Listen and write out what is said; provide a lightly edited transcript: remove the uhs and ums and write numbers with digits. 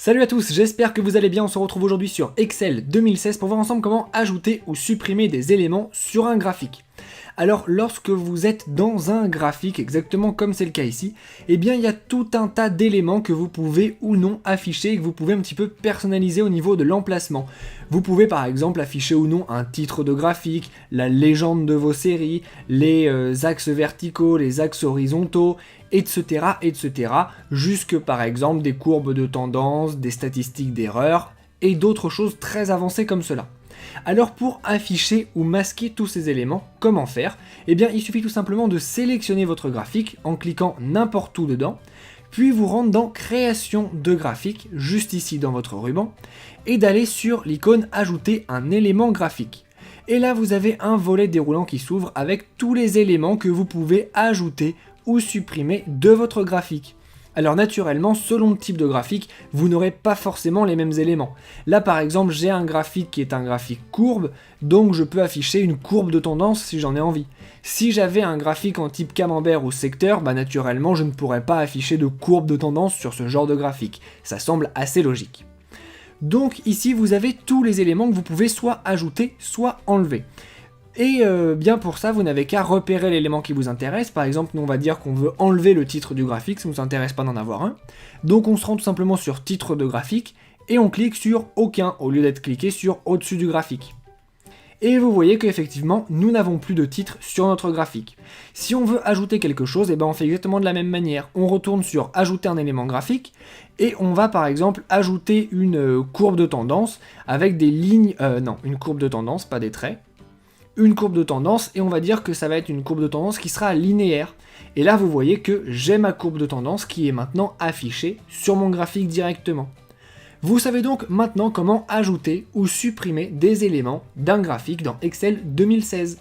Salut à tous, j'espère que vous allez bien, on se retrouve aujourd'hui sur Excel 2016 pour voir ensemble comment ajouter ou supprimer des éléments sur un graphique. Alors lorsque vous êtes dans un graphique, exactement comme c'est le cas ici, eh bien il y a tout un tas d'éléments que vous pouvez ou non afficher et que vous pouvez un petit peu personnaliser au niveau de l'emplacement. Vous pouvez par exemple afficher ou non un titre de graphique, la légende de vos séries, les axes verticaux, les axes horizontaux, etc. Jusque par exemple des courbes de tendance, des statistiques d'erreur et d'autres choses très avancées comme cela. Alors pour afficher ou masquer tous ces éléments, comment faire? Eh bien il suffit tout simplement de sélectionner votre graphique en cliquant n'importe où dedans, puis vous rendre dans création de graphique, juste ici dans votre ruban, et d'aller sur l'icône ajouter un élément graphique. Et là vous avez un volet déroulant qui s'ouvre avec tous les éléments que vous pouvez ajouter ou supprimer de votre graphique. Alors naturellement, selon le type de graphique, vous n'aurez pas forcément les mêmes éléments. Là par exemple, j'ai un graphique qui est un graphique courbe, donc je peux afficher une courbe de tendance si j'en ai envie. Si j'avais un graphique en type camembert ou secteur, naturellement je ne pourrais pas afficher de courbe de tendance sur ce genre de graphique. Ça semble assez logique. Donc ici vous avez tous les éléments que vous pouvez soit ajouter, soit enlever. Et bien pour ça, vous n'avez qu'à repérer l'élément qui vous intéresse. Par exemple, nous on va dire qu'on veut enlever le titre du graphique, ça ne nous intéresse pas d'en avoir un. Donc on se rend tout simplement sur titre de graphique et on clique sur aucun au lieu d'être cliqué sur au-dessus du graphique. Et vous voyez qu'effectivement, nous n'avons plus de titre sur notre graphique. Si on veut ajouter quelque chose, on fait exactement de la même manière. On retourne sur ajouter un élément graphique et on va par exemple ajouter une courbe de tendance avec des lignes, une courbe de tendance, pas des traits. Une courbe de tendance et on va dire que ça va être une courbe de tendance qui sera linéaire. Et là vous voyez que j'ai ma courbe de tendance qui est maintenant affichée sur mon graphique directement. Vous savez donc maintenant comment ajouter ou supprimer des éléments d'un graphique dans Excel 2016.